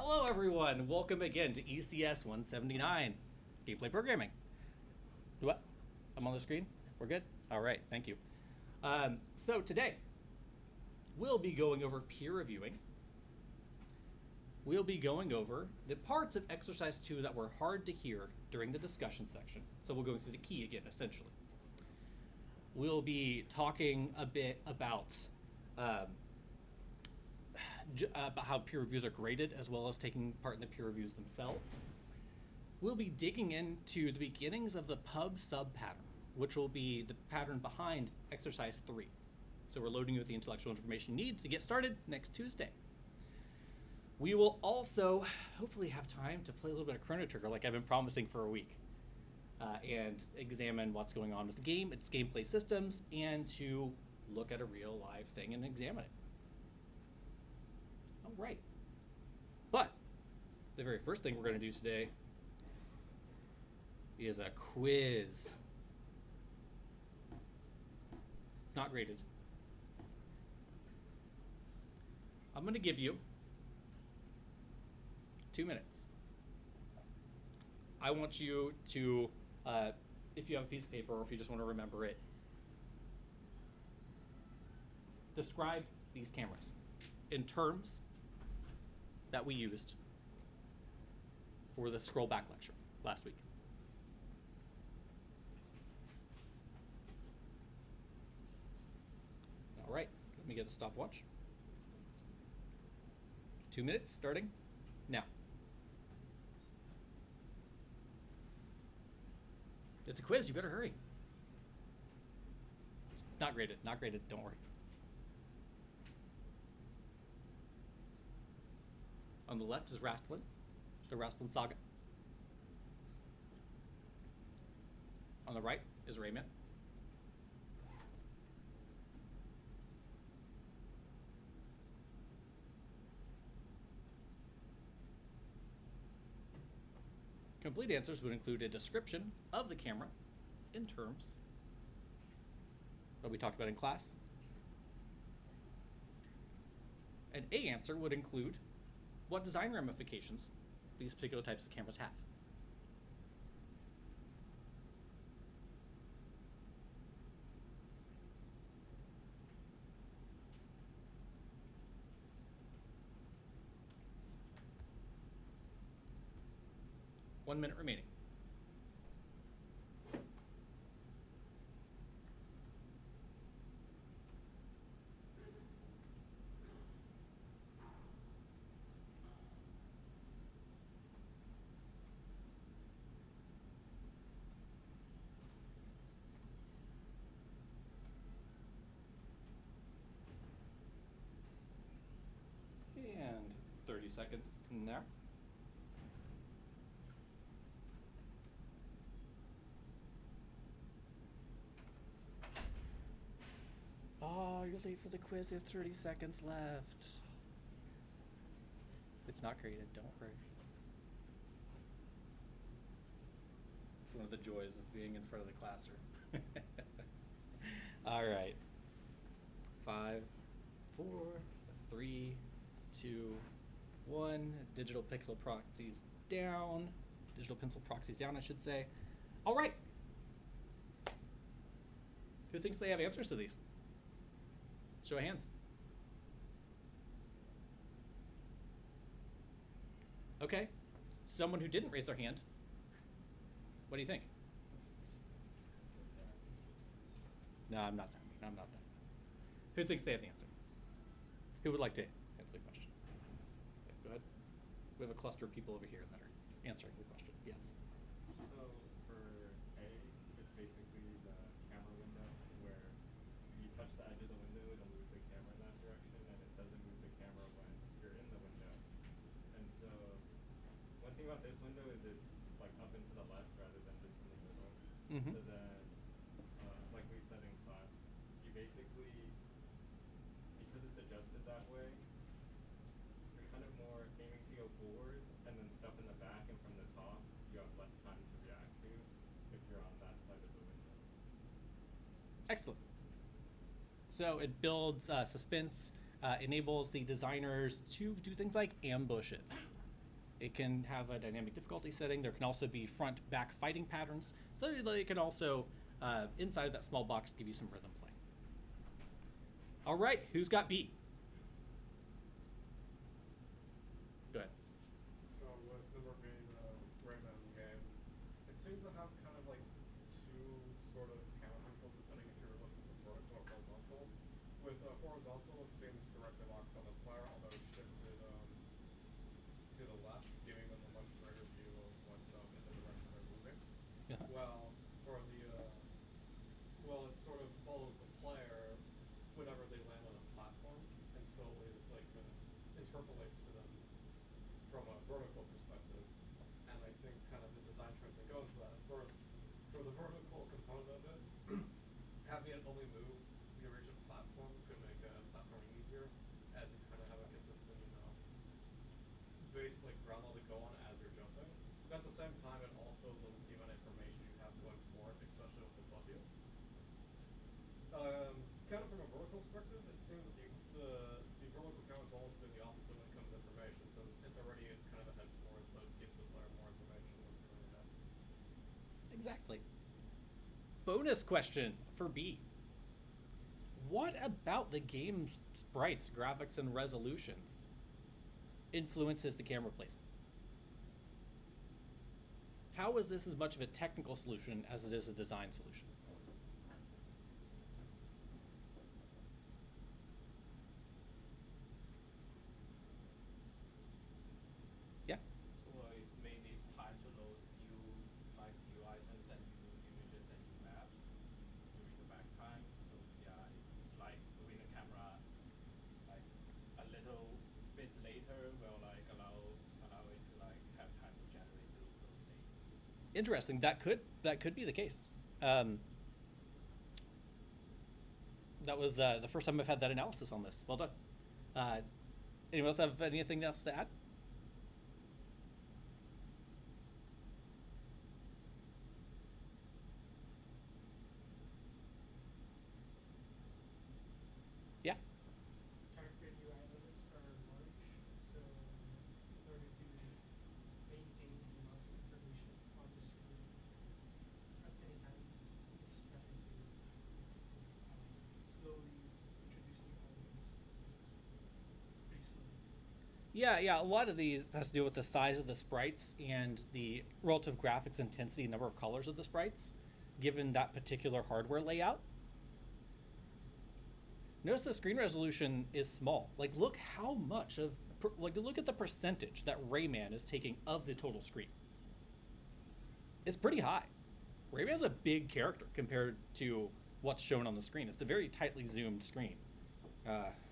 Hello everyone, welcome again to ECS 179, Gameplay Programming. What? I'm on the screen? We're good? Alright, thank you. So today, we'll be going over peer reviewing. We'll be going over the parts of Exercise 2 that were hard to hear during the discussion section. So we'll go through the key again, essentially. We'll be talking a bit about how peer reviews are graded, as well as taking part in the peer reviews themselves. We'll be digging into the beginnings of the pub-sub pattern, which will be the pattern behind Exercise 3. So we're loading you with the intellectual information you need to get started next Tuesday. We will also hopefully have time to play a little bit of Chrono Trigger like I've been promising for a week, and examine what's going on with the game, its gameplay systems, and to look at a real live thing and examine it. All right. But the very first thing we're going to do today is a quiz. It's not graded. I'm going to give you 2 minutes. I want you to, if you have a piece of paper or if you just want to remember it, describe these cameras in terms that we used for the scroll back lecture last week. All right, let me get a stopwatch. 2 minutes starting now. It's a quiz, you better hurry. Not graded, don't worry. On the left is Rastlin, the Rastlin Saga. On the right is Rayman. Complete answers would include a description of the camera in terms that we talked about in class. An A answer would include what design ramifications these particular types of cameras have. One minute remaining. And 30 seconds now. Oh, you're late for the quiz. You have 30 seconds left. It's not graded, don't worry. It's one of the joys of being in front of the classroom. All right. 5, 4, 3, 2, 1. Digital pixel proxies down. Digital pencil proxies down, I should say. All right. Who thinks they have answers to these? Show of hands. Okay. Someone who didn't raise their hand. What do you think? No, I'm not done. Who thinks they have the answer? Who would like to answer the question? Okay, go ahead. We have a cluster of people over here that are answering the question. Yes. So for A, it's basically the camera window where you touch the edge of the window, it'll move the camera in that direction, and it doesn't move the camera when you're in the window. And so one thing about this window is it's like up and to the left rather than just in the middle. Mm-hmm. So then, like we said in class, you basically, because it's adjusted that way, you're kind of more aiming to go forward, and then stuff in the back and from the top, you have less time to react to if you're on that side of the window. Excellent. So it builds suspense, enables the designers to do things like ambushes. It can have a dynamic difficulty setting. There can also be front-back fighting patterns. So it can also, inside of that small box, give you some rhythm play. All right, who's got B? Go ahead. So with number being the Rayman game, it seems to have kind of like two sort of camera controls depending if you're looking for vertical or horizontal. With horizontal, it seems directly locked on the player, although shifted to the left, giving them a much greater view of what's in the direction they're moving. Uh-huh. Well, for the well, it sort of follows the player whenever they land on a platform and slowly like interpolates to them from a vertical perspective. And I think kind of the design choice that go into that at first, for the vertical component of it, having it only move when you reach a platform could make platforming easier, as you kind of have a consistent, base like ground level to go on as you're jumping. But at the same time, it also limits the amount of information you have going forward, especially when it's above you. Kind of from a vertical perspective, it seems that the vertical camera is almost doing the opposite when it comes to information. So it's already kind of ahead forward, so it gives the player more information than what's going ahead. Exactly. Bonus question for B. What about the game's sprites, graphics, and resolutions influences the camera placement? How is this as much of a technical solution as it is a design solution? Yeah. So it may need time to load new items and new images and new maps during the back time. So yeah, it's like moving the camera like a little bit later will like allow it to like have time to generate those things. Interesting. That could be the case. That was the first time I've had that analysis on this. Well done. Anyone else have anything else to add? Yeah. Character UI limits are large, so in order to maintain the amount of information on the screen at any time, it's better to slowly introduce new elements since it's pretty slow. Yeah. A lot of these has to do with the size of the sprites and the relative graphics intensity, number of colors of the sprites, given that particular hardware layout. Notice the screen resolution is small. Like, look how much of, look at the percentage that Rayman is taking of the total screen. It's pretty high. Rayman's a big character compared to what's shown on the screen. It's a very tightly zoomed screen,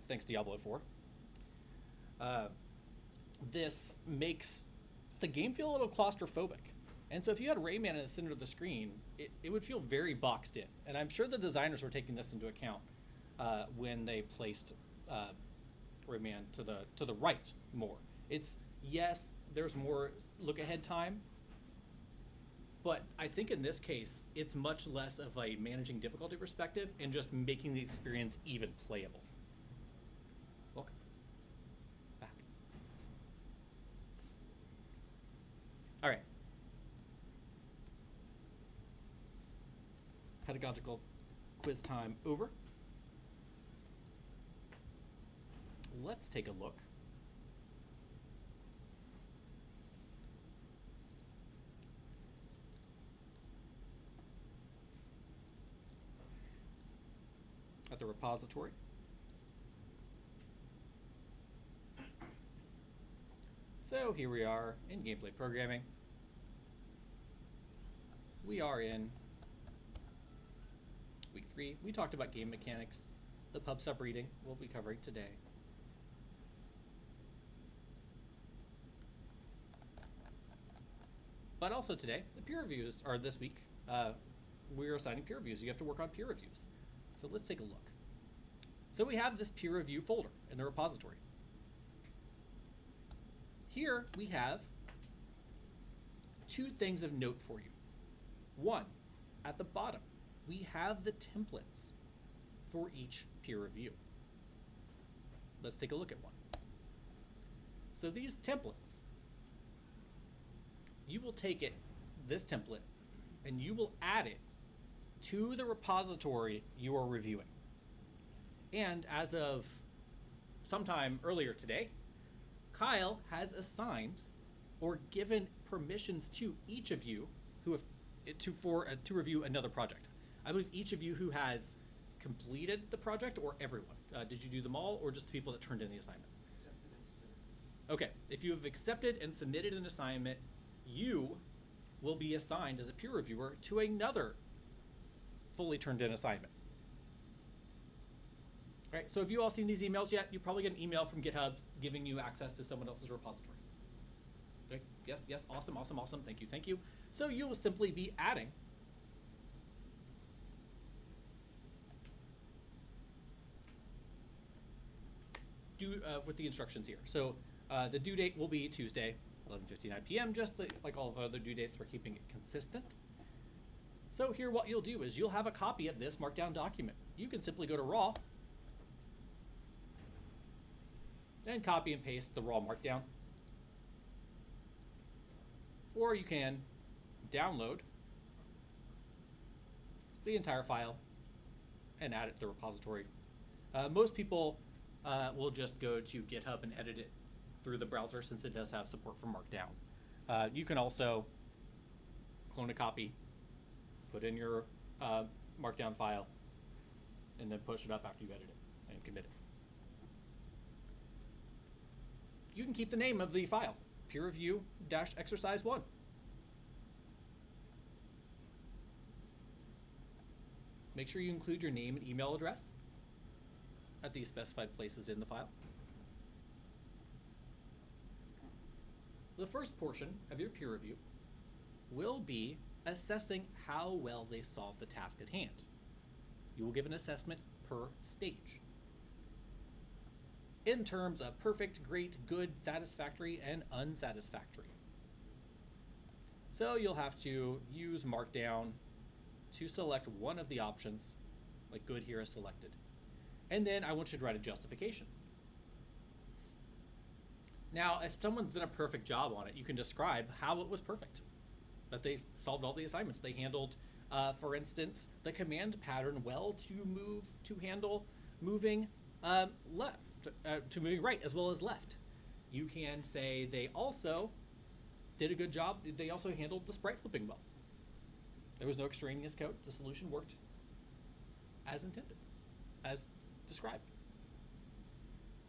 thanks to Diablo 4. This makes the game feel a little claustrophobic. And so if you had Rayman in the center of the screen, it would feel very boxed in. And I'm sure the designers were taking this into account when they placed Rayman to the right more. It's, yes, there's more look ahead time, but I think in this case, it's much less of a managing difficulty perspective and just making the experience even playable. Welcome back. All right. Pedagogical quiz time over. Let's take a look at the repository. So here we are in gameplay programming. We are in week 3. We talked about game mechanics. The pub sub reading we'll be covering today. But also today, the peer reviews are this week. We're assigning peer reviews. You have to work on peer reviews. So let's take a look. So we have this peer review folder in the repository. Here we have 2 things of note for you. 1, at the bottom, we have the templates for each peer review. Let's take a look at one. So these templates you will take it, this template, and you will add it to the repository you are reviewing. And as of sometime earlier today, Kyle has assigned or given permissions to each of you who have to review another project. I believe each of you who has completed the project, or everyone. Did you do them all, or just the people that turned in the assignment? Accepted and submitted. Okay, if you have accepted and submitted an assignment, you will be assigned as a peer reviewer to another fully turned in assignment. All right, so if you all seen these emails yet, you probably get an email from GitHub giving you access to someone else's repository. Okay, yes, awesome, thank you. So you will simply be adding with the instructions here. So the due date will be Tuesday, 11:59 p.m., just like all of other due dates, we're keeping it consistent. So here what you'll do is you'll have a copy of this markdown document. You can simply go to raw and copy and paste the raw markdown. Or you can download the entire file and add it to the repository. Most people will just go to GitHub and edit it through the browser, since it does have support for Markdown. You can also clone a copy, put in your Markdown file, and then push it up after you edit it and commit it. You can keep the name of the file, peer review-exercise 1. Make sure you include your name and email address at the specified places in the file. The first portion of your peer review will be assessing how well they solved the task at hand. You will give an assessment per stage, in terms of perfect, great, good, satisfactory, and unsatisfactory. So you'll have to use Markdown to select one of the options, like good here is selected. And then I want you to write a justification. Now, if someone's done a perfect job on it, you can describe how it was perfect, that they solved all the assignments. They handled, for instance, the command pattern well to handle moving left, to moving right as well as left. You can say they also did a good job. They also handled the sprite flipping well. There was no extraneous code. The solution worked as intended, as described.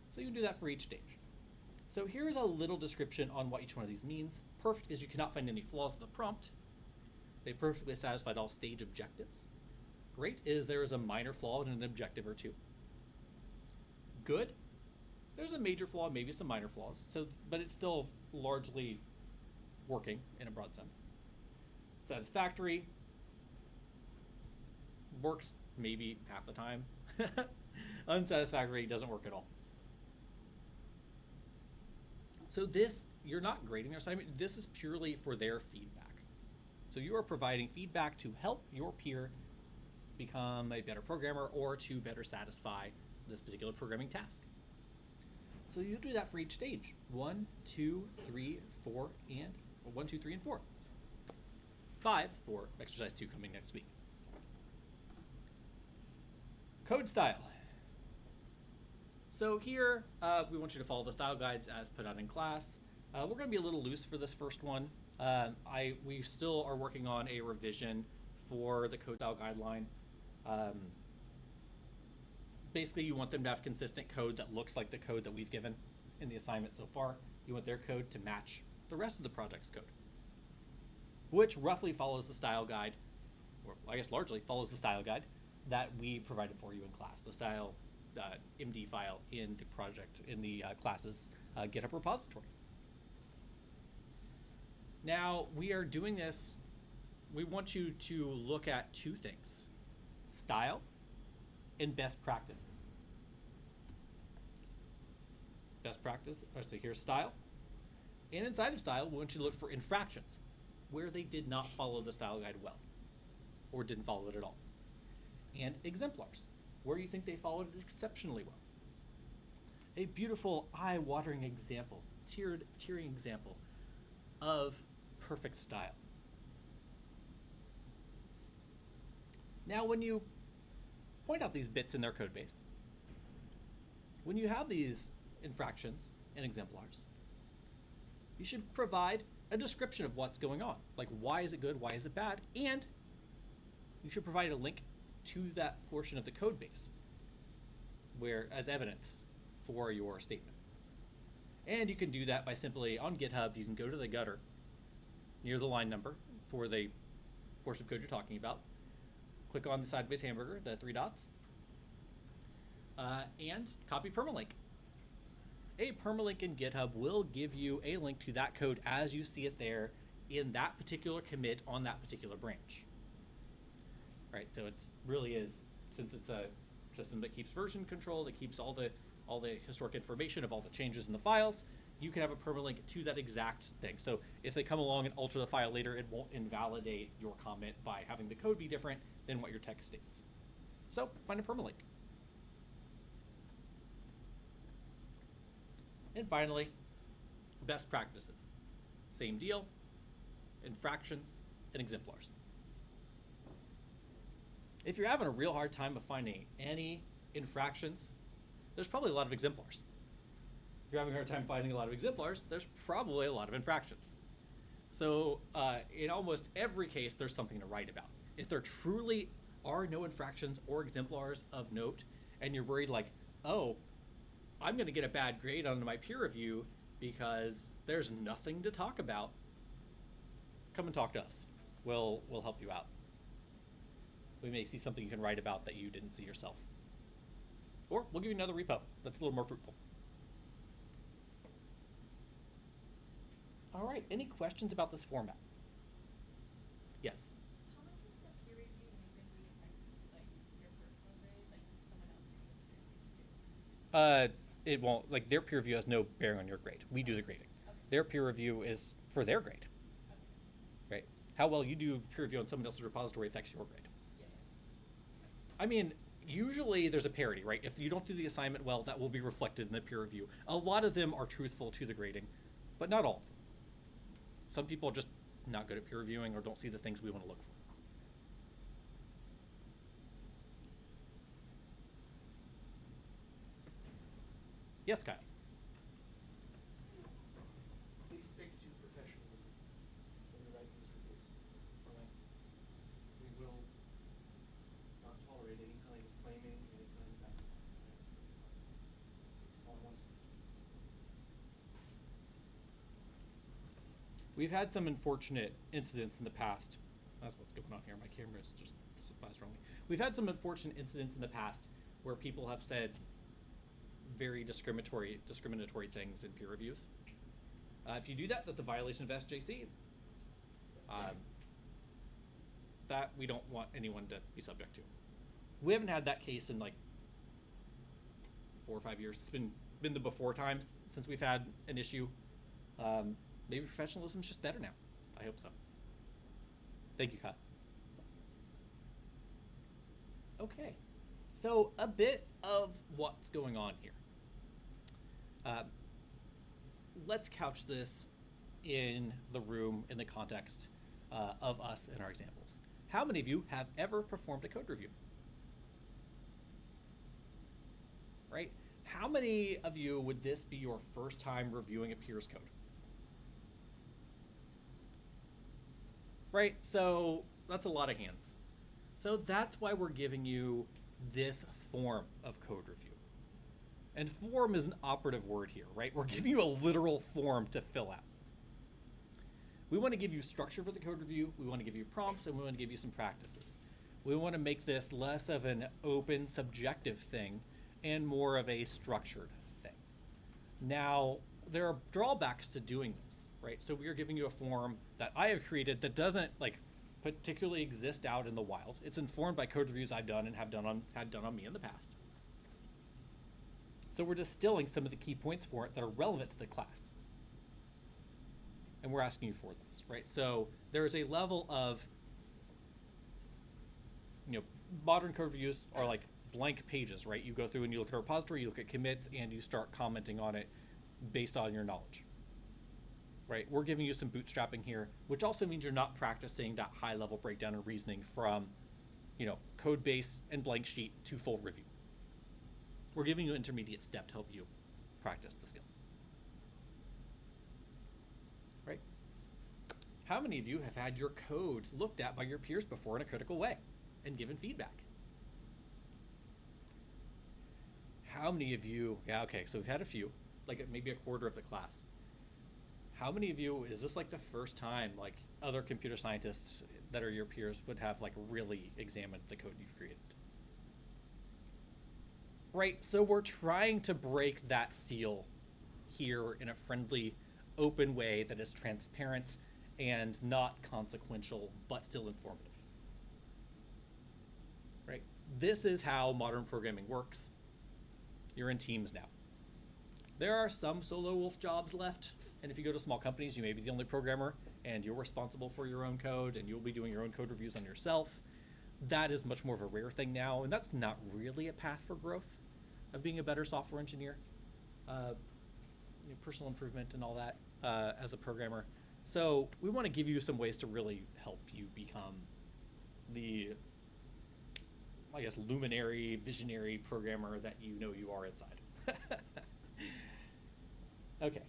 So you can do that for each stage. So here's a little description on what each one of these means. Perfect is you cannot find any flaws in the prompt. They perfectly satisfied all stage objectives. Great is there is a minor flaw in an objective or two. Good, there's a major flaw, maybe some minor flaws, but it's still largely working in a broad sense. Satisfactory works maybe half the time. Unsatisfactory doesn't work at all. So this, you're not grading their assignment. This is purely for their feedback. So you are providing feedback to help your peer become a better programmer or to better satisfy this particular programming task. So you do that for each stage. 1, 2, 3, 4, and 1, 2, 3, and 4. 5 for exercise 2 coming next week. Code style. So here, we want you to follow the style guides as put out in class. We're going to be a little loose for this first one. We still are working on a revision for the code style guideline. Basically, you want them to have consistent code that looks like the code that we've given in the assignment so far. You want their code to match the rest of the project's code, which roughly follows the style guide, or I guess largely follows the style guide that we provided for you in class, the style MD file in the project, in the class's GitHub repository. Now, we are doing this, we want you to look at two things: style and best practices. Best practice, so here's style. And inside of style, we want you to look for infractions, where they did not follow the style guide well, or didn't follow it at all. And exemplars, where you think they followed it exceptionally well. A beautiful, eye-watering example, tearing example of perfect style. Now, when you point out these bits in their code base, when you have these infractions and exemplars, you should provide a description of what's going on. Like, why is it good? Why is it bad? And you should provide a link to that portion of the code base where as evidence for your statement. And you can do that by simply, on GitHub, you can go to the gutter near the line number for the portion of code you're talking about. Click on the sideways hamburger, the 3 dots, and copy permalink. A permalink in GitHub will give you a link to that code as you see it there in that particular commit on that particular branch. Right, so it really is, since it's a system that keeps version control, that keeps all the historic information of all the changes in the files, you can have a permalink to that exact thing. So if they come along and alter the file later, it won't invalidate your comment by having the code be different than what your text states. So find a permalink. And finally, best practices. Same deal, infractions, and exemplars. If you're having a real hard time of finding any infractions, there's probably a lot of exemplars. If you're having a hard time finding a lot of exemplars, there's probably a lot of infractions. So in almost every case, there's something to write about. If there truly are no infractions or exemplars of note, and you're worried like, oh, I'm going to get a bad grade on my peer review because there's nothing to talk about, come and talk to us. We'll help you out. We may see something you can write about that you didn't see yourself. Or we'll give you another repo that's a little more fruitful. All right, any questions about this format? Yes? How much is the peer review negatively affect like your personal grade? Like someone else can get the peer review? It won't, like their peer review has no bearing on your grade. We do the grading. Okay. Their peer review is for their grade, Okay. right? How well you do peer review on someone else's repository affects your grade. Yeah. I mean, usually there's a parity, right? If you don't do the assignment well, that will be reflected in the peer review. A lot of them are truthful to the grading, but not all of them. Some people are just not good at peer reviewing or don't see the things we want to look for. Yes, Kyle? Please stick to professionalism when you're writing these reviews. We will not tolerate any kind of flaming, any kind of that stuff. That's all I want to say. We've had some unfortunate incidents in the past. That's what's going on here. My camera is just biased wrongly. We've had some unfortunate incidents in the past where people have said very discriminatory things in peer reviews. If you do that, that's a violation of SJC. That we don't want anyone to be subject to. We haven't had that case in like 4 or 5 years. It's been the before times since we've had an issue. Maybe professionalism's just better now. I hope so. Thank you, Kyle. Okay, so a bit of what's going on here. Let's couch this in the room, in the context of us and our examples. How many of you have ever performed a code review? Right? How many of you would this be your first time reviewing a peer's code? Right, so that's a lot of hands. So that's why we're giving you this form of code review. And form is an operative word here, right? We're giving you a literal form to fill out. We want to give you structure for the code review, we want to give you prompts, and we want to give you some practices. We want to make this less of an open, subjective thing and more of a structured thing. Now, there are drawbacks to doing this, right? So we are giving you a form that I have created that doesn't like particularly exist out in the wild. It's informed by code reviews I've done and had done on me in the past. So we're distilling some of the key points for it that are relevant to the class. And we're asking you for those, right? So there is a level of, modern code reviews are like blank pages, right? You go through and you look at a repository, you look at commits, and you start commenting on it based on your knowledge. right? We're giving you some bootstrapping here, which also means you're not practicing that high level breakdown and reasoning from, code base and blank sheet to full review. We're giving you an intermediate step to help you practice the skill. Right? How many of you have had your code looked at by your peers before in a critical way and given feedback? How many of you, yeah, okay, so we've had a few, like maybe a quarter of the class. How many of you, is this like the first time like other computer scientists that are your peers would have like really examined the code you've created? Right, so we're trying to break that seal here in a friendly, open way that is transparent and not consequential, but still informative. Right? This is how modern programming works. You're in teams now. There are some solo wolf jobs left, and if you go to small companies, you may be the only programmer, and you're responsible for your own code, and you'll be doing your own code reviews on yourself. That is much more of a rare thing now, and that's not really a path for growth of being a better software engineer, personal improvement and all that as a programmer. So we want to give you some ways to really help you become the, I guess, luminary, visionary programmer that you know you are inside. Okay.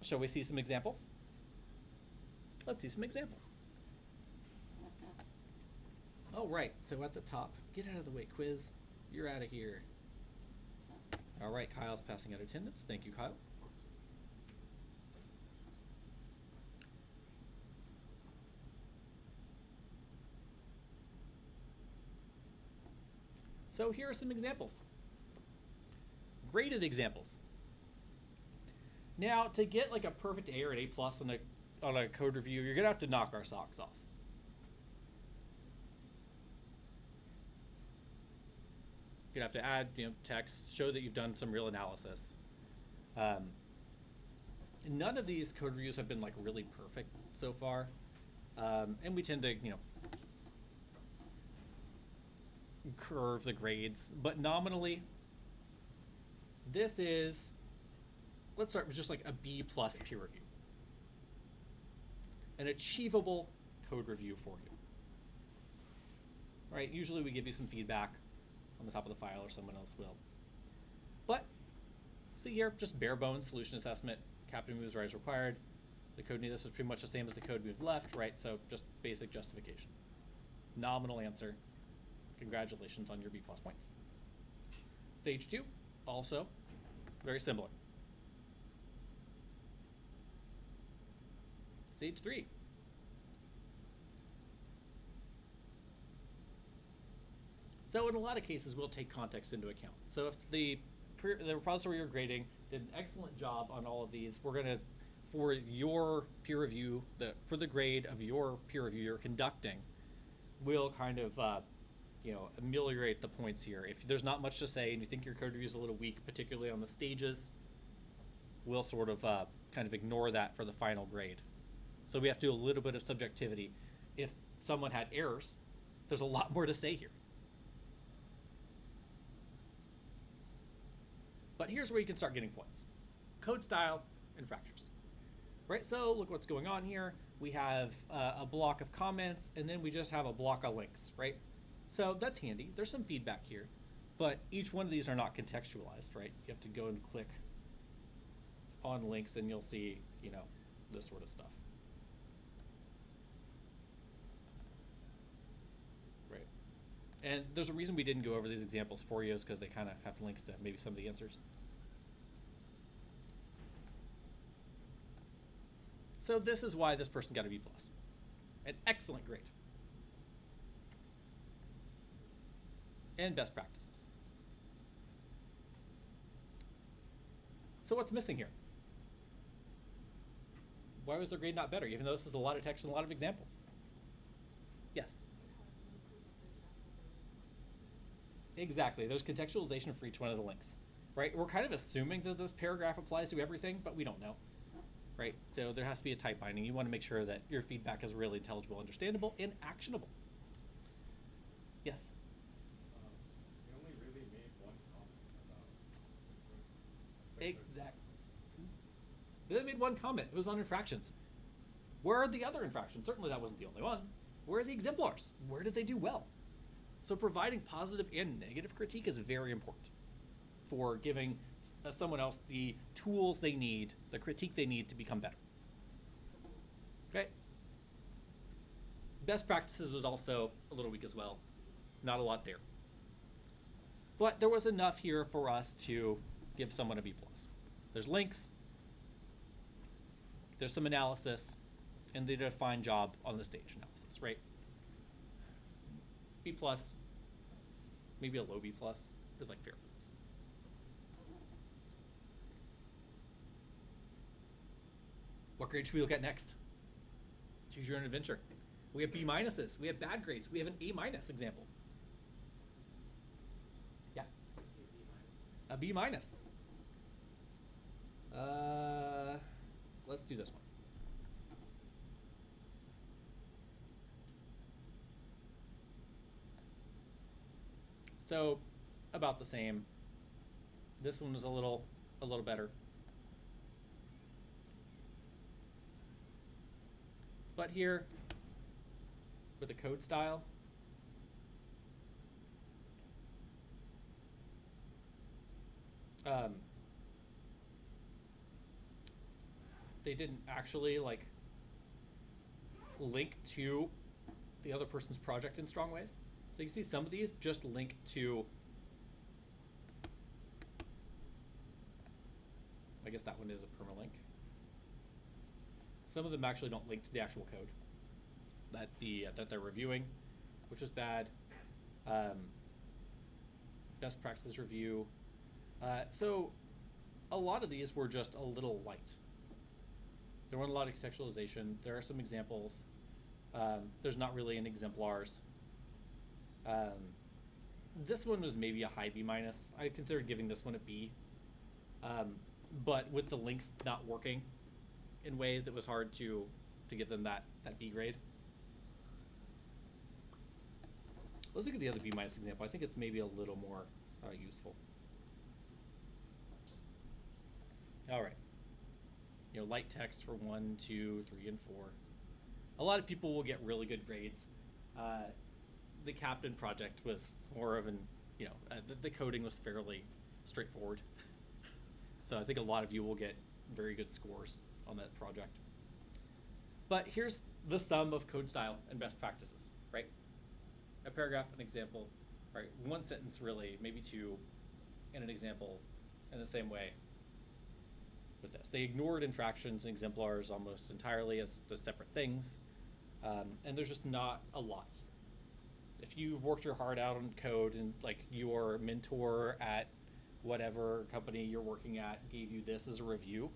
Shall we see some examples? Let's see some examples. All right, so at the top, get out of the way, quiz. You're out of here. All right, Kyle's passing out attendance. Thank you, Kyle. So here are some examples. Graded examples. Now, to get like a perfect A or an A+ on a code review, you're gonna have to knock our socks off. You're gonna have to add, text, show that you've done some real analysis. None of these code reviews have been like really perfect so far, and we tend to, curve the grades. But nominally, this is, let's start with just like a B+ peer review, an achievable code review for you. Right? Usually we give you some feedback on the top of the file, or someone else will. But see here, just bare bones solution assessment. Captain moves right as required. The code this is pretty much the same as the code moved left, right? So just basic justification. Nominal answer. Congratulations on your B+ points. Stage 2, also very similar. Stage 3. So in a lot of cases, we'll take context into account. So if the repository you're grading did an excellent job on all of these, we're gonna, for your peer review, for the grade of your peer review you're conducting, we'll kind of, ameliorate the points here. If there's not much to say and you think your code review is a little weak, particularly on the stages, we'll sort of kind of ignore that for the final grade. So we have to do a little bit of subjectivity. If someone had errors, there's a lot more to say here. But here's where you can start getting points. Code style and fractures. Right, so look what's going on here. We have a block of comments, and then we just have a block of links, right? So that's handy. There's some feedback here, but each one of these are not contextualized, right? You have to go and click on links, and you'll see, this sort of stuff. Right. And there's a reason we didn't go over these examples for you, is because they kind of have links to maybe some of the answers. So this is why this person got a B+. An excellent grade. And best practices. So what's missing here? Why was their grade not better, even though this is a lot of text and a lot of examples? Yes. Exactly. There's contextualization for each one of the links, right? We're kind of assuming that this paragraph applies to everything, but we don't know, right? So there has to be a type binding. You want to make sure that your feedback is really intelligible, understandable, and actionable. Yes? You only really made one comment about Exactly. They made one comment. It was on infractions. Where are the other infractions? Certainly that wasn't the only one. Where are the exemplars? Where did they do well? So providing positive and negative critique is very important for giving someone else the tools they need, the critique they need to become better. Okay. Best practices was also a little weak as well. Not a lot there. But there was enough here for us to give someone a B+. There's links, there's some analysis, and they did a fine job on the stage analysis, right? B+, maybe a low B+, is like fair for this. What grade should we look at next? Choose your own adventure. We have B minuses, we have bad grades, we have an A minus example. Yeah. A B minus. Let's do this one. So, about the same. This one was a little better. But here, with the code style, they didn't actually like link to the other person's project in strong ways. So you can see some of these just link to, I guess that one is a permalink. Some of them actually don't link to the actual code that they're reviewing, which is bad. Best practices review. So a lot of these were just a little light. There weren't a lot of contextualization. There are some examples. There's not really any exemplars. This one was maybe a high B minus. I considered giving this one a B. But with the links not working in ways, it was hard to give them that B grade. Let's look at the other B minus example. I think it's maybe a little more useful. All right. You know, light text for 1, 2, 3, and 4. A lot of people will get really good grades. The Captain project was more of an, you know, the coding was fairly straightforward. So I think a lot of you will get very good scores on that project. But here's the sum of code style and best practices, right? A paragraph, an example, right? One sentence really, maybe two, and an example in the same way with this. They ignored infractions and exemplars almost entirely as the separate things. And there's just not a lot here. If you worked your heart out on code and like your mentor at whatever company you're working at gave you this as a review,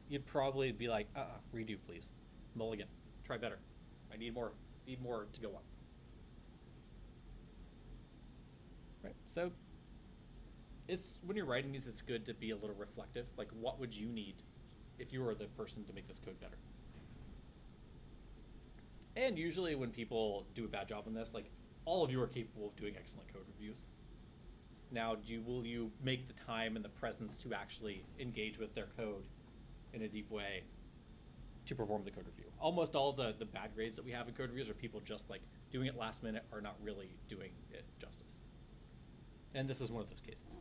you'd probably be like, redo please. Mulligan, try better. I need more to go on. Right, so it's, when you're writing these, it's good to be a little reflective. Like, what would you need if you were the person to make this code better? And usually when people do a bad job on this, like, all of you are capable of doing excellent code reviews. Now, will you make the time and the presence to actually engage with their code in a deep way to perform the code review? Almost all the bad grades that we have in code reviews are people just like doing it last minute or not really doing it justice. And this is one of those cases.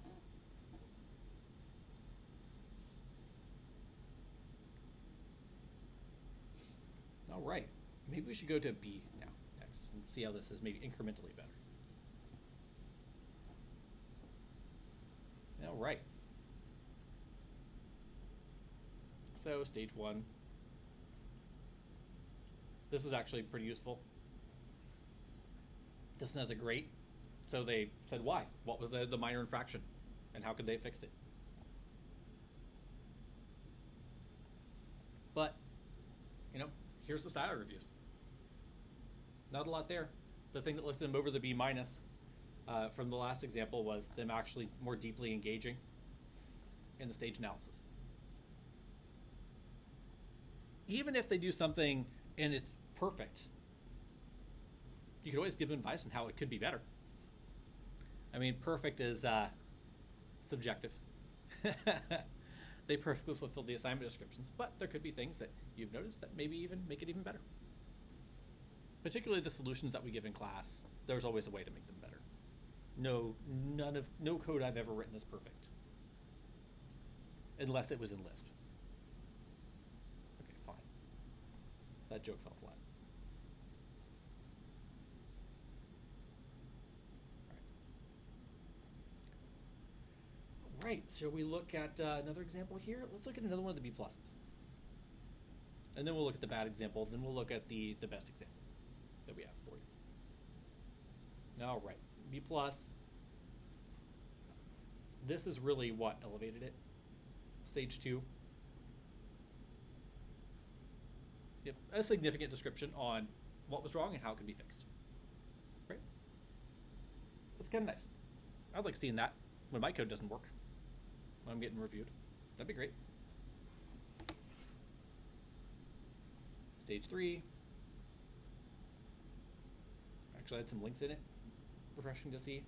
All right, maybe we should go to B now next and see how this is maybe incrementally better. All right. So stage 1. This is actually pretty useful. This one has a grate. So they said why? What was the minor infraction? And how could they have fixed it? But, you know, here's the style reviews. Not a lot there. The thing that lifted them over the B minus from the last example was them actually more deeply engaging in the stage analysis. Even if they do something and it's perfect, you could always give them advice on how it could be better. I mean, perfect is subjective. they perfectly fulfill the assignment descriptions, but there could be things that you've noticed that maybe even make it even better. Particularly the solutions that we give in class, there's always a way to make them better. No code I've ever written is perfect. Unless it was in Lisp. Okay, fine. That joke fell flat. All right, so we look at another example here. Let's look at another one of the B pluses. And then we'll look at the bad example. Then we'll look at the best example that we have for you. All right, B plus. This is really what elevated it. Stage 2. Yep, a significant description on what was wrong and how it could be fixed. Right? That's kind of nice. I'd like seeing that when my code doesn't work, when I'm getting reviewed. That'd be great. Stage 3. Actually, I had some links in it. Refreshing to see.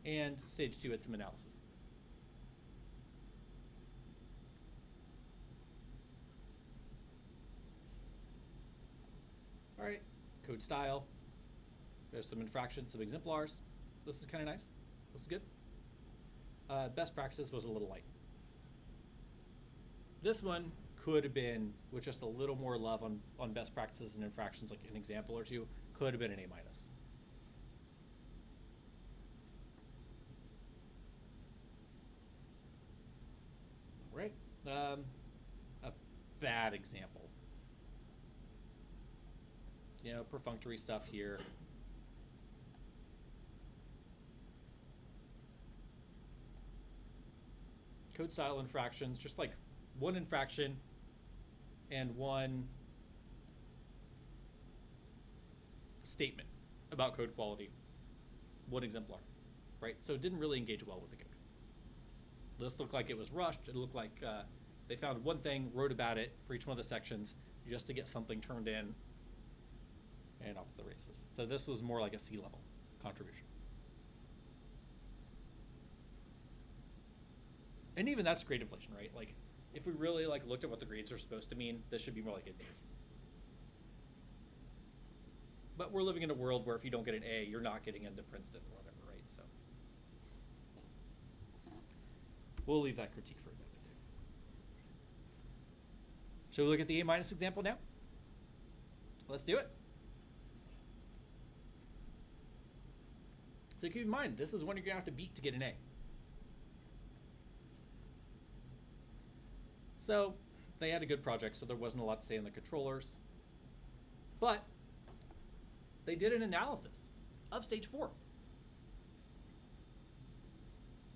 And stage 2 had some analysis. All right, code style. There's some infractions, some exemplars. This is kind of nice. This is good. Best practices was a little light. This one could have been, with just a little more love on best practices and infractions, like an example or two, could have been an A-. Right? A bad example. You know, perfunctory stuff here. Code style infractions, just like one infraction and one statement about code quality. One exemplar, right? So it didn't really engage well with the code. This looked like it was rushed. It looked like they found one thing, wrote about it for each one of the sections just to get something turned in and off the races. So this was more like a C-level contribution. And even that's grade inflation, right? Like, if we really like looked at what the grades are supposed to mean, this should be more like a D. But we're living in a world where if you don't get an A, you're not getting into Princeton or whatever, right? So we'll leave that critique for another day. Shall we look at the A- example now? Let's do it. So keep in mind, this is one you're gonna have to beat to get an A. So they had a good project, so there wasn't a lot to say on the controllers. But they did an analysis of stage 4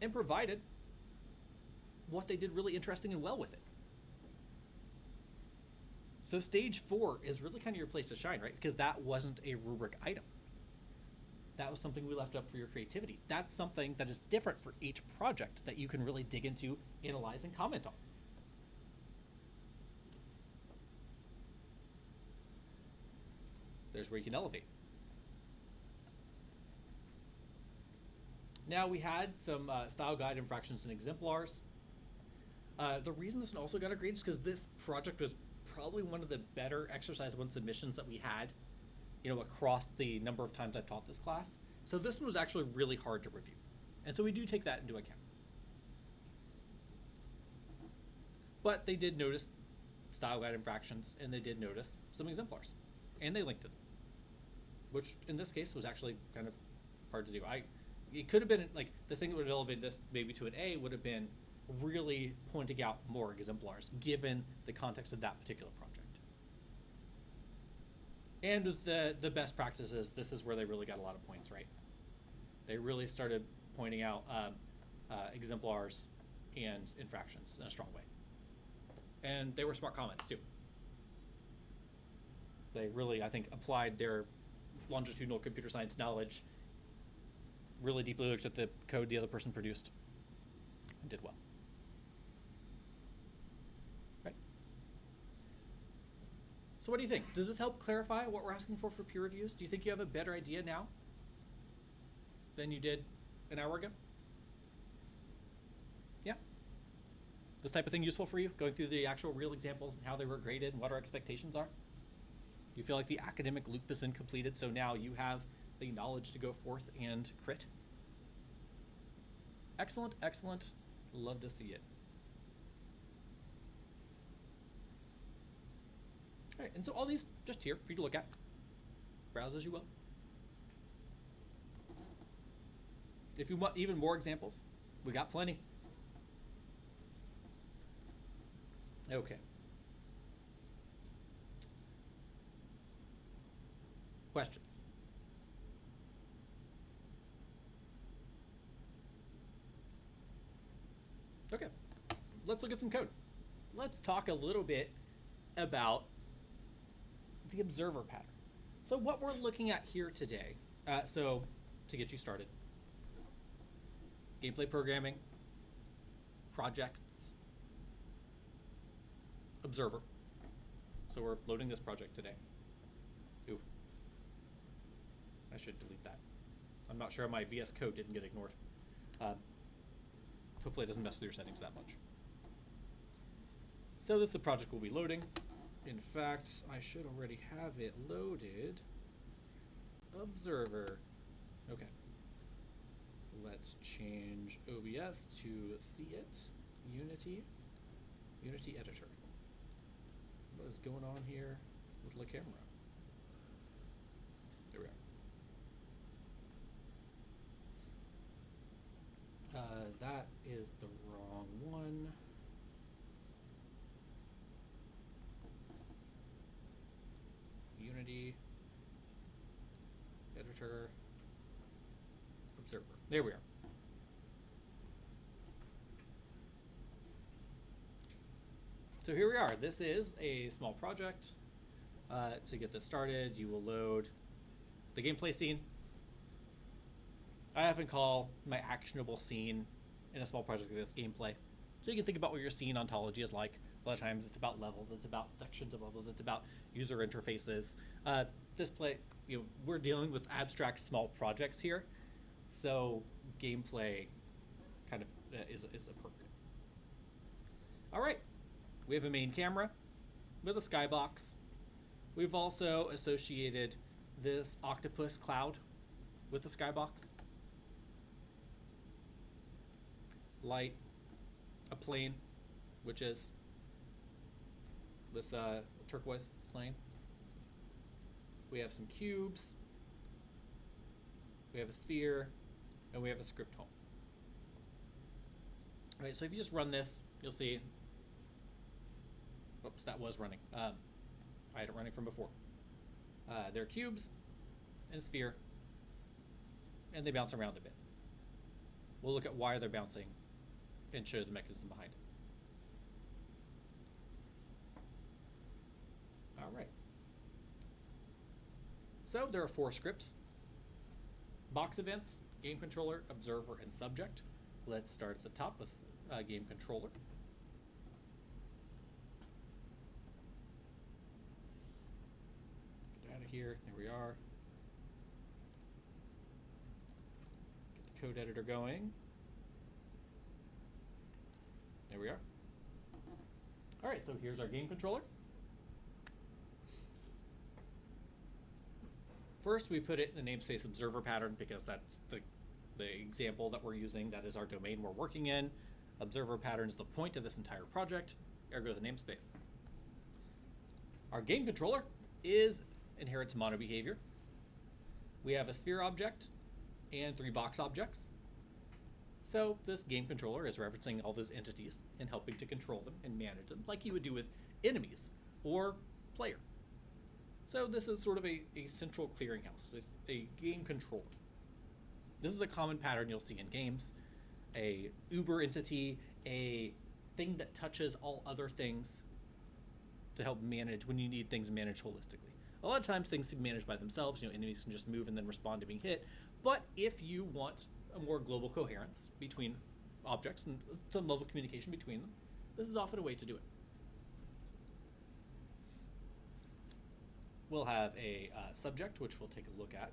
and provided what they did really interesting and well with it. So stage 4 is really kind of your place to shine, right? Because that wasn't a rubric item. That was something we left up for your creativity. That's something that is different for each project that you can really dig into, analyze, and comment on. There's where you can elevate. Now we had some style guide infractions and exemplars. The reason this one also got a grade is because this project was probably one of the better exercise 1 submissions that we had, you know, across the number of times I've taught this class. So this one was actually really hard to review. And so we do take that into account. But they did notice style guide infractions, and they did notice some exemplars. And they linked to them, which in this case was actually kind of hard to do. It could have been, like, the thing that would have elevated this maybe to an A would have been really pointing out more exemplars, given the context of that particular project. And with the best practices, this is where they really got a lot of points, right? They really started pointing out exemplars and infractions in a strong way. And they were smart comments, too. They really, I think, applied their longitudinal computer science knowledge, really deeply looked at the code the other person produced, and did well. Right. So what do you think? Does this help clarify what we're asking for peer reviews? Do you think you have a better idea now than you did an hour ago? Yeah? this type of thing useful for you? Going through the actual real examples and how they were graded and what our expectations are? You feel like the academic loop has been completed, so now you have the knowledge to go forth and crit? Excellent, excellent. Love to see it. All right, and so all these just here for you to look at. Browse as you will. If you want even more examples, we got plenty. Okay. Questions? Okay, let's look at some code. Let's talk a little bit about the observer pattern. So what we're looking at here today, so to get you started, gameplay programming, projects, observer. So we're loading this project today. Ooh, I should delete that. I'm not sure my VS Code didn't get ignored. Hopefully it doesn't mess with your settings that much. So this is the project we'll be loading. In fact, I should already have it loaded. Observer. Okay. Let's change OBS to see it. Unity. Unity editor. What is going on here with the camera? There we are. That is the wrong one. Unity, editor, observer. There we are. So here we are. This is a small project. To get this started, you will load the gameplay scene. I often call my actionable scene in a small project like this gameplay. So you can think about what your scene ontology is like. A lot of times it's about levels, it's about sections of levels, it's about user interfaces. Display, we're dealing with abstract small projects here, so gameplay kind of is appropriate. All right, we have a main camera with a skybox. We've also associated this octopus cloud with the skybox. Light, a plane, which is this turquoise plane. We have some cubes, we have a sphere, and we have a script home. All right, so if you just run this, you'll see, oops, that was running. I had it running from before. There are cubes and sphere, and they bounce around a bit. We'll look at why they're bouncing and show the mechanism behind it. All right. So there are 4 scripts: box events, game controller, observer, and subject. Let's start at the top with game controller. Get out of here. There we are. Get the code editor going. There we are. All right, so here's our game controller. First, we put it in the namespace observer pattern because that's the example that we're using. That is our domain we're working in. Observer pattern is the point of this entire project, ergo the namespace. Our game controller inherits mono behavior. We have a sphere object and 3 box objects. So this game controller is referencing all those entities and helping to control them and manage them like you would do with enemies or player. So this is sort of a central clearinghouse, a game controller. This is a common pattern you'll see in games. A uber entity, a thing that touches all other things to help manage when you need things managed holistically. A lot of times things can be managed by themselves. Enemies can just move and then respond to being hit. But if you want a more global coherence between objects and some level of communication between them, this is often a way to do it. We'll have a subject, which we'll take a look at.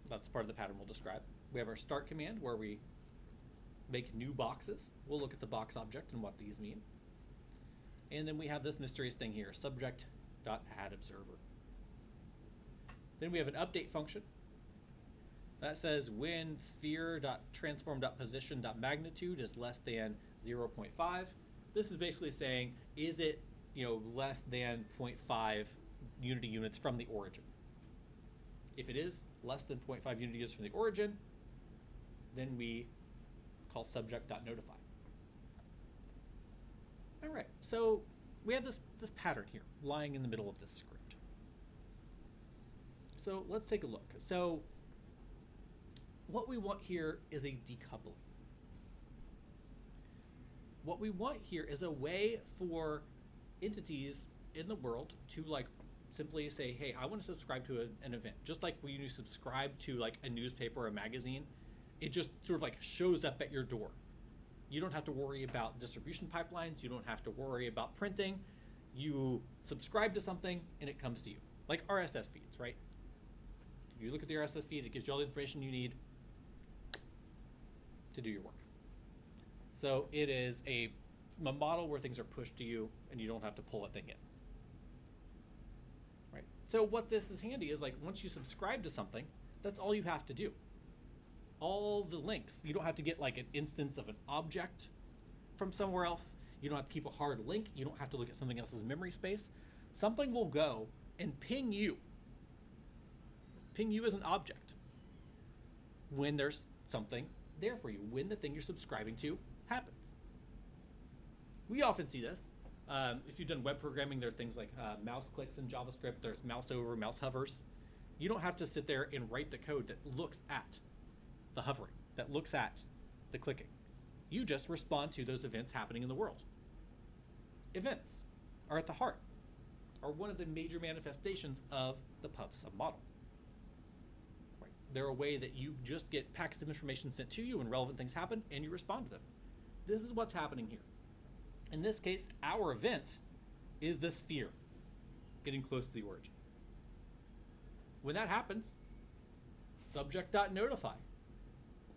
That's part of the pattern we'll describe. We have our start command, where we make new boxes. We'll look at the box object and what these mean. And then we have this mysterious thing here, subject.addObserver. Then we have an update function that says when sphere.transform.position.magnitude is less than 0.5. This is basically saying, is it less than 0.5 unity units from the origin? If it is less than 0.5 unity units from the origin, then we call subject.notify. All right, so we have this pattern here lying in the middle of this script. So let's take a look. So what we want here is a decoupling. What we want here is a way for entities in the world to simply say, hey, I want to subscribe to an event. Just like when you subscribe to a newspaper or a magazine, it just sort of shows up at your door. You don't have to worry about distribution pipelines. You don't have to worry about printing. You subscribe to something and it comes to you. Like RSS feeds, right? You look at the RSS feed, it gives you all the information you need to do your work. So it is a model where things are pushed to you and you don't have to pull a thing in. Right? So what this is handy is once you subscribe to something, that's all you have to do. All the links, you don't have to get an instance of an object from somewhere else. You don't have to keep a hard link. You don't have to look at something else's memory space. Something will go and ping you as an object when there's something there for you, when the thing you're subscribing to happens. We often see this. If you've done web programming, there are things like mouse clicks in JavaScript. There's mouse over, mouse hovers. You don't have to sit there and write the code that looks at the hovering, that looks at the clicking. You just respond to those events happening in the world. Events are at the heart, are one of the major manifestations of the pub sub model. Right. They're a way that you just get packets of information sent to you when relevant things happen and you respond to them. This is what's happening here. In this case, our event is the sphere getting close to the origin. When that happens, subject.notify.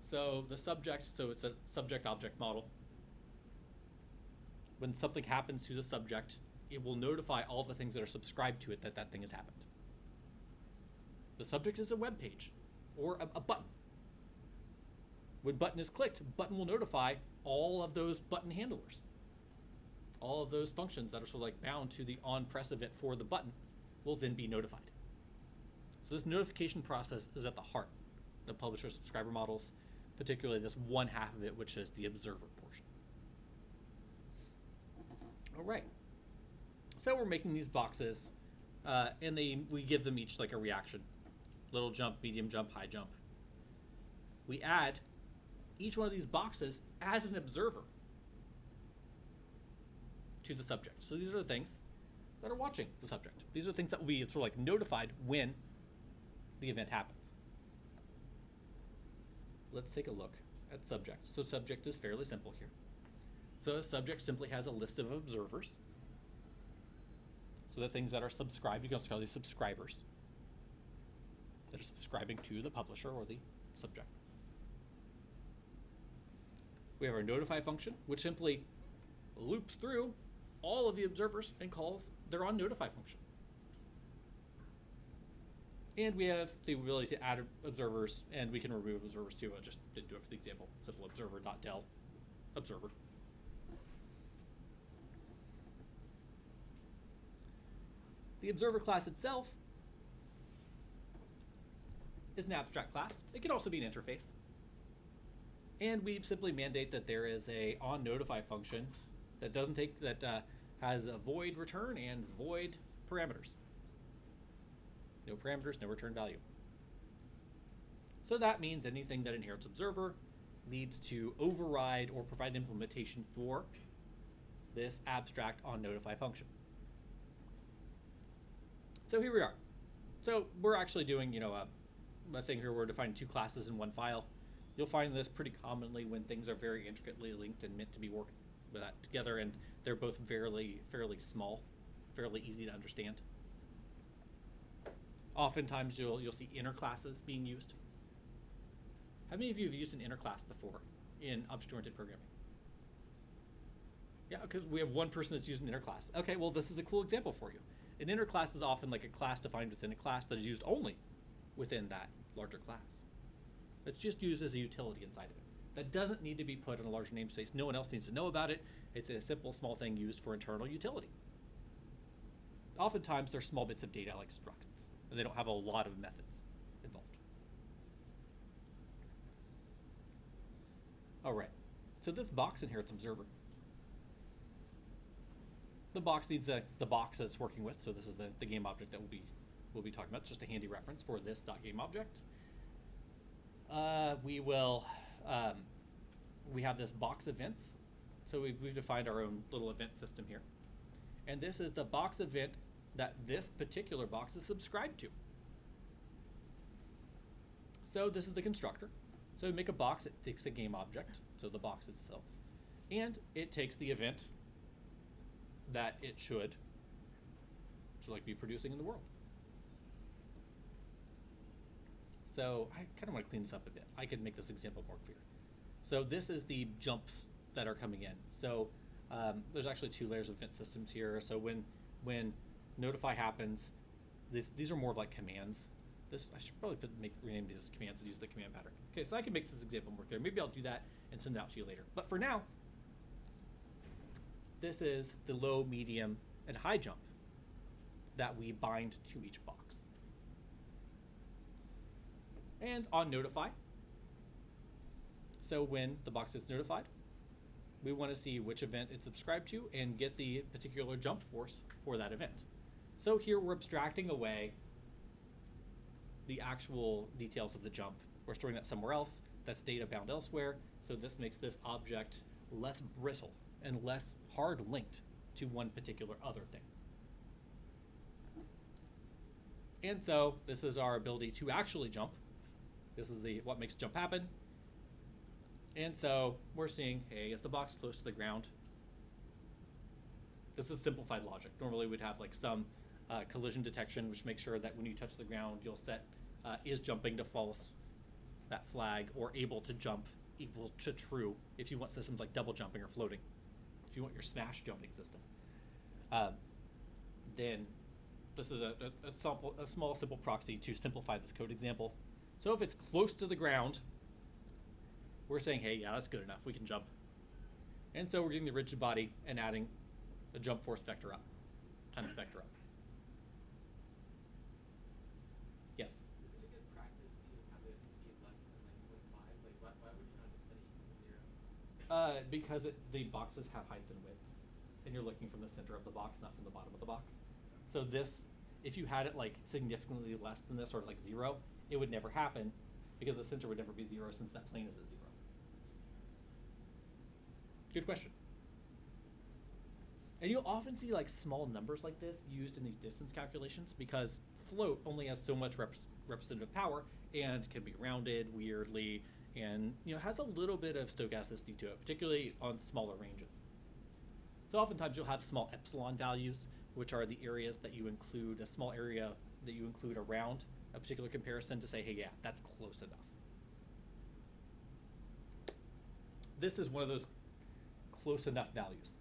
So the subject, so it's a subject-object model. When something happens to the subject, it will notify all the things that are subscribed to it that that thing has happened. The subject is a web page or a button. When button is clicked, button will notify all of those button handlers. All of those functions that are sort of bound to the on-press event for the button will then be notified. So this notification process is at the heart of publisher-subscriber models, particularly this one half of it, which is the observer portion. All right. So we're making these boxes, and we give them each a reaction. Little jump, medium jump, high jump. We add each one of these boxes as an observer to the subject. So these are the things that are watching the subject. These are things that will be sort of notified when the event happens. Let's take a look at subject. So subject is fairly simple here. So subject simply has a list of observers. So the things that are subscribed, you can also call these subscribers that are subscribing to the publisher or the subject. We have our notify function, which simply loops through all of the observers and calls their on notify function. And we have the ability to add observers, and we can remove observers too. I just didn't do it for the example. Simple observer.del observer. The observer class itself is an abstract class. It can also be an interface. And we simply mandate that there is a on notify function that has a void return and void parameters. No parameters, no return value. So that means anything that inherits observer needs to override or provide implementation for this abstract on notify function. So here we are. So we're actually doing, a thing here. We're defining two classes in one file. You'll find this pretty commonly when things are very intricately linked and meant to be working with that together, and they're both fairly small, fairly easy to understand. Oftentimes you'll see inner classes being used. How many of you have used an inner class before in object-oriented programming? Yeah, because we have one person that's used an inner class. Okay, well, this is a cool example for you. An inner class is often like a class defined within a class that is used only within that larger class. It's just used as a utility inside of it. That doesn't need to be put in a large namespace. No one else needs to know about it. It's a simple, small thing used for internal utility. Oftentimes, they're small bits of data like structs, and they don't have a lot of methods involved. All right, so this box inherits observer. The box needs the box that it's working with, so this is the game object that we'll be talking about. Just a handy reference for this .game object. We have this box events, so we've defined our own little event system here, and this is the box event that this particular box is subscribed to. So this is the constructor. So we make a box, it takes a game object, so the box itself, and it takes the event that it should like be producing in the world. So I kind of want to clean this up a bit. I could make this example more clear. So this is the jumps that are coming in. So there's actually two layers of event systems here. So when notify happens, these are more of like commands. This I should probably rename these as commands and use the command pattern. Okay, so I can make this example more clear. Maybe I'll do that and send it out to you later. But for now, this is the low, medium, and high jump that we bind to each box. And on notify, so when the box is notified, we want to see which event it's subscribed to and get the particular jump force for that event. So here we're abstracting away the actual details of the jump. We're storing that somewhere else. That's data bound elsewhere. So this makes this object less brittle and less hard linked to one particular other thing. And so this is our ability to actually jump. This is what makes jump happen. And so we're seeing, hey, is the box close to the ground? This is simplified logic. Normally we'd have like some collision detection, which makes sure that when you touch the ground, you'll set is jumping to false, that flag, or able to jump equal to true if you want systems like double jumping or floating. If you want your smash jumping system. Then this is a small simple proxy to simplify this code example. So if it's close to the ground, we're saying, hey, yeah, that's good enough. We can jump. And so we're getting the rigid body and adding a jump force vector up, times vector up. Yes? Is it a good practice to have it be less than like 0.5? Like, why would you not just set it equal to 0? Because the boxes have height and width, and you're looking from the center of the box, not from the bottom of the box. So this, if you had it like significantly less than this, or like 0, it would never happen, because the center would never be 0 since that plane is at 0. Good question. And you'll often see like small numbers like this used in these distance calculations, because float only has so much representative power and can be rounded weirdly, and has a little bit of stochasticity to it, particularly on smaller ranges. So oftentimes you'll have small epsilon values, which are the areas that you include, a small area that you include around a particular comparison to say, hey, yeah, that's close enough. This is one of those close enough values.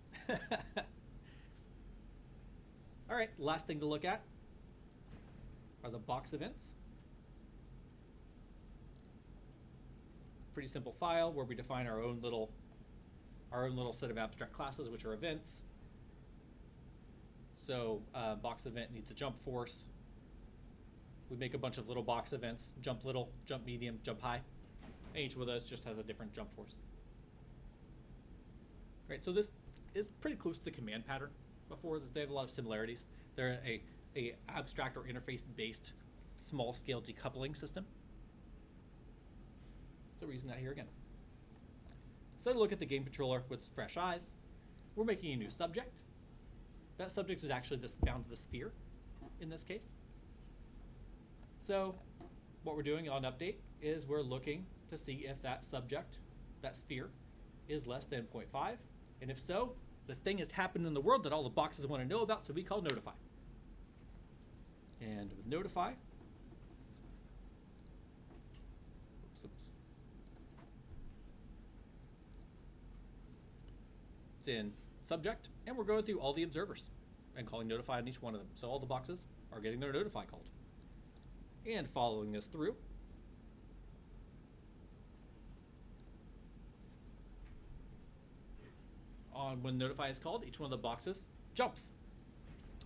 All right, last thing to look at are the box events. Pretty simple file where we define our own little set of abstract classes, which are events. So box event needs a jump force. We make a bunch of little box events: jump little, jump medium, jump high. And each of those just has a different jump force. Right, so this is pretty close to the command pattern before. They have a lot of similarities. They're a abstract or interface-based small-scale decoupling system. So we're using that here again. So to look at the game controller with fresh eyes, we're making a new subject. That subject is actually bound to the sphere in this case. So what we're doing on update is we're looking to see if that subject, that sphere, is less than 0.5. And if so, the thing has happened in the world that all the boxes want to know about, so we call notify. And with notify, oops. It's in subject, and we're going through all the observers and calling notify on each one of them. So all the boxes are getting their notify called. And following this through, on when notify is called, each one of the boxes jumps.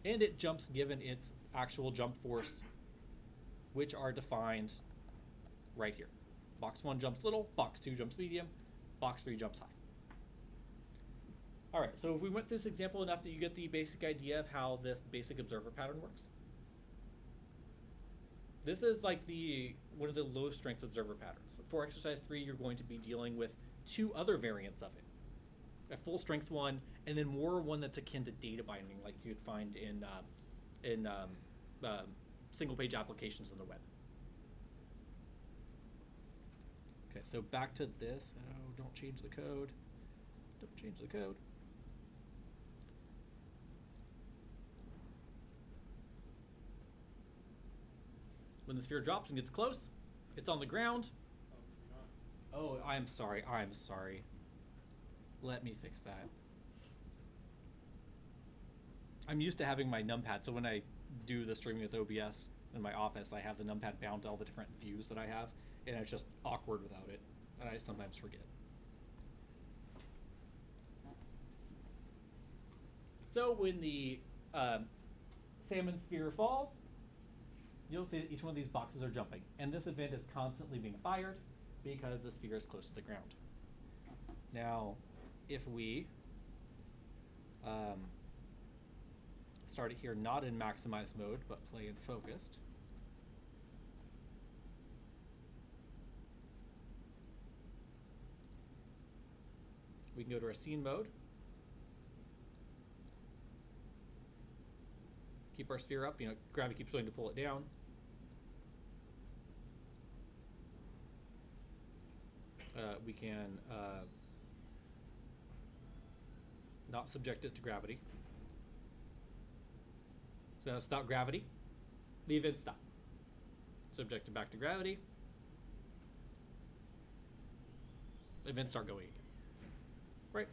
And it jumps given its actual jump force, which are defined right here. Box 1 jumps little, box 2 jumps medium, box 3 jumps high. All right, so if we went through this example enough that you get the basic idea of how this basic observer pattern works. This is like one of the low strength observer patterns. For exercise 3, you're going to be dealing with 2 other variants of it. A full strength one, and then more one that's akin to data binding, like you'd find in single page applications on the web. Okay, so back to this. Oh, don't change the code. Don't change the code. When the sphere drops and gets close, it's on the ground. Oh, I'm sorry. I'm sorry. Let me fix that. I'm used to having my numpad, so when I do the streaming with OBS in my office, I have the numpad bound to all the different views that I have, and it's just awkward without it, and I sometimes forget. So when the salmon sphere falls, you'll see that each one of these boxes are jumping, and this event is constantly being fired because the sphere is close to the ground. Now, if we start it here not in maximize mode, but play in focused, we can go to our scene mode, keep our sphere up, gravity keeps going to pull it down. We can not subject it to gravity. So now stop gravity, the event stop. Subject it back to gravity, events start going again. Right?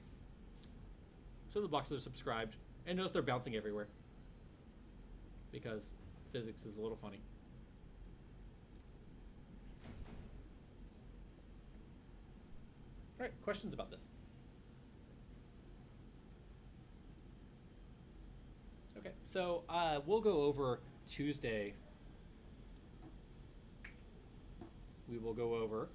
So the boxes are subscribed, and notice they're bouncing everywhere because physics is a little funny. All right, questions about this? Okay, so we'll go over Tuesday. We will go over.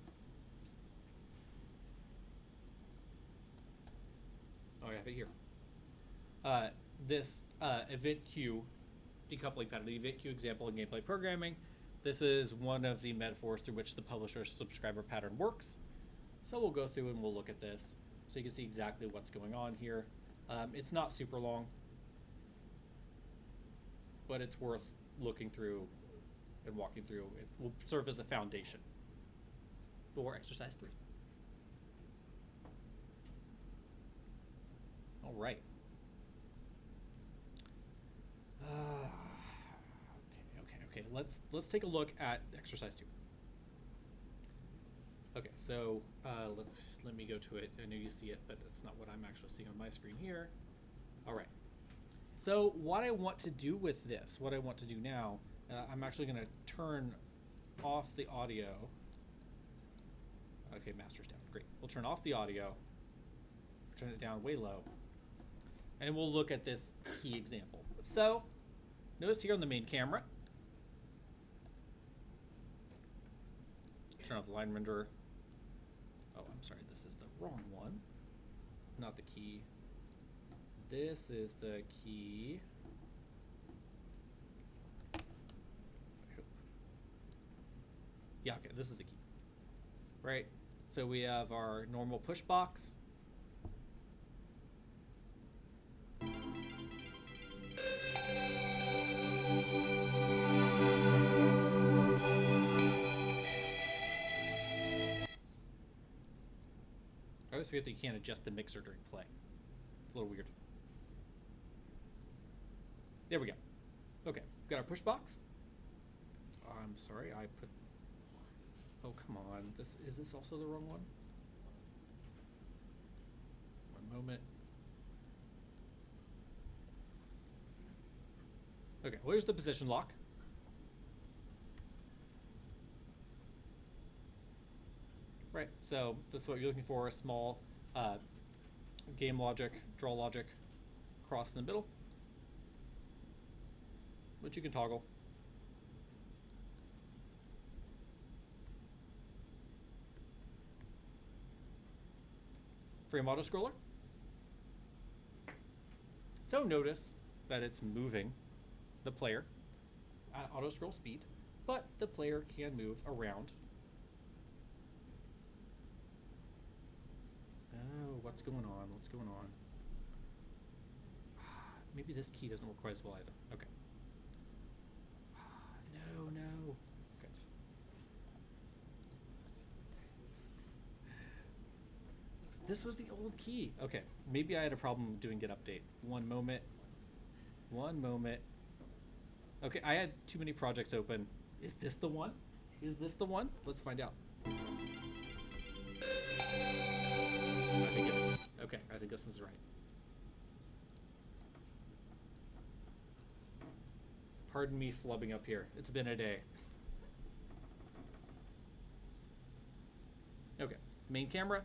Oh, I have it here. This event queue decoupling pattern, the event queue example in gameplay programming. This is one of the metaphors through which the publisher subscriber pattern works. So we'll go through and we'll look at this so you can see exactly what's going on here. It's not super long, but it's worth looking through and walking through. It will serve as a foundation for exercise 3. All right. Okay. Let's take a look at exercise 2. Okay, so let me go to it. I know you see it, but that's not what I'm actually seeing on my screen here. All right. So what I want to do with this, what I want to do now, I'm actually going to turn off the audio. Okay, master's down. Great. We'll turn off the audio. Turn it down way low. And we'll look at this key example. So notice here on the main camera, turn off the line renderer. Oh, I'm sorry, this is the wrong one. It's not the key. This is the key. Yeah, okay, this is the key. Right, so we have our normal push box. I always forget that you can't adjust the mixer during play. It's a little weird. There we go. Okay, got our push box. I'm sorry, I put. Oh, come on. Is this also the wrong one? One moment. Okay, well, here's the position lock. Right, so this is what you're looking for, a small game logic, draw logic, cross in the middle, which you can toggle. Frame auto scroller. So notice that it's moving the player at auto scroll speed, but the player can move around. Oh, what's going on? What's going on? Maybe this key doesn't work quite as well either. Okay. No. Okay. This was the old key. Okay, maybe I had a problem doing get update. One moment. Okay, I had too many projects open. Is this the one? Is this the one? Let's find out. I think it is. Okay, I think this is right. Pardon me flubbing up here. It's been a day. Okay, main camera.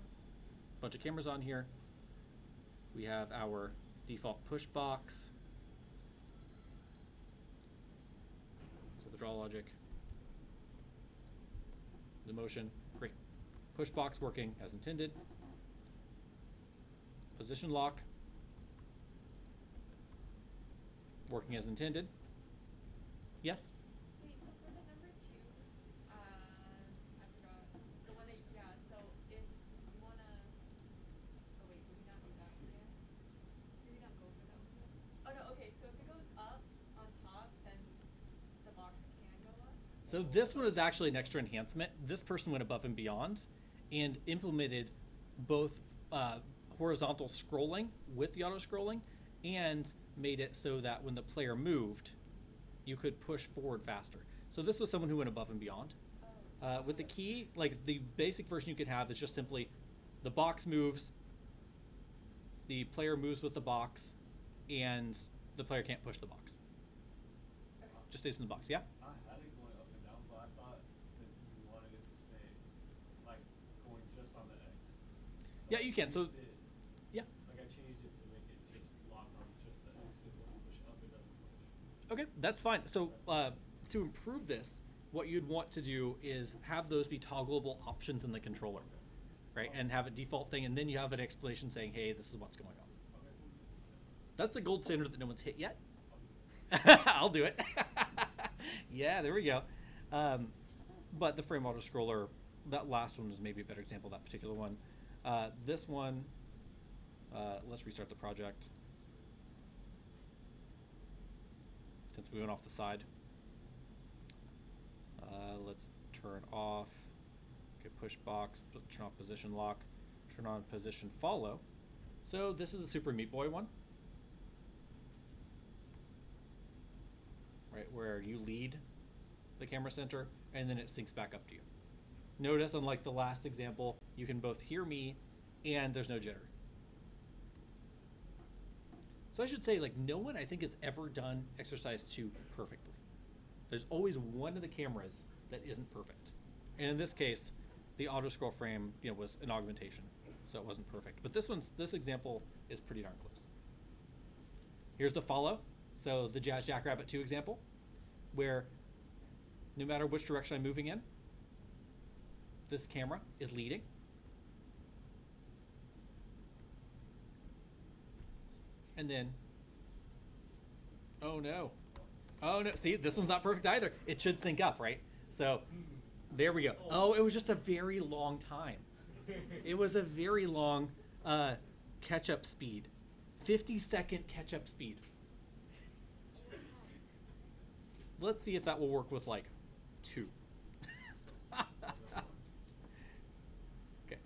Bunch of cameras on here. We have our default push box. So the draw logic. The motion, great. Push box working as intended. Position lock. Working as intended. Yes? Wait, so for the number 2, I forgot. The one that, yeah, so if you wanna, oh wait, did we not do that one yet? Did we not go for that one yet? Oh no, okay, so if it goes up on top, then the box can go up? So this one is actually an extra enhancement. This person went above and beyond and implemented both horizontal scrolling with the auto scrolling and made it so that when the player moved, you could push forward faster. So this was someone who went above and beyond. With the key, like the basic version you could have is just simply the box moves, the player moves with the box, and the player can't push the box. Just stays in the box, yeah? I had it going up and down, but I thought that you wanted it to stay like going just on the X. Yeah, you can. So, It, yeah. like I changed it to make it just lock on just the X. It won't push up, it doesn't push. Okay, that's fine. So to improve this, what you'd want to do is have those be toggleable options in the controller, right? And have a default thing, and then you have an explanation saying, hey, this is what's going on. That's a gold standard that no one's hit yet. I'll do it. Yeah, there we go. But the frame auto scroller, that last one is maybe a better example of that particular one. This one, let's restart the project. Since we went off the side. Let's turn off, get push box, turn off position lock, turn on position follow. So this is the Super Meat Boy one. Right, where you lead the camera center and then it syncs back up to you. Notice, unlike the last example, you can both hear me and there's no jitter. So I should say, like, no one I think has ever done exercise 2 perfectly. There's always one of the cameras that isn't perfect. And in this case, the auto scroll frame, was an augmentation, so it wasn't perfect. But this example is pretty darn close. Here's the follow. So the Jazz Jackrabbit 2 example, where no matter which direction I'm moving in, this camera is leading. And then, oh no, see, this one's not perfect either. It should sync up, right? So there we go. Oh, it was just a very long time. It was a very long catch-up speed. 50-second catch-up speed. Let's see if that will work with, like, 2. Okay.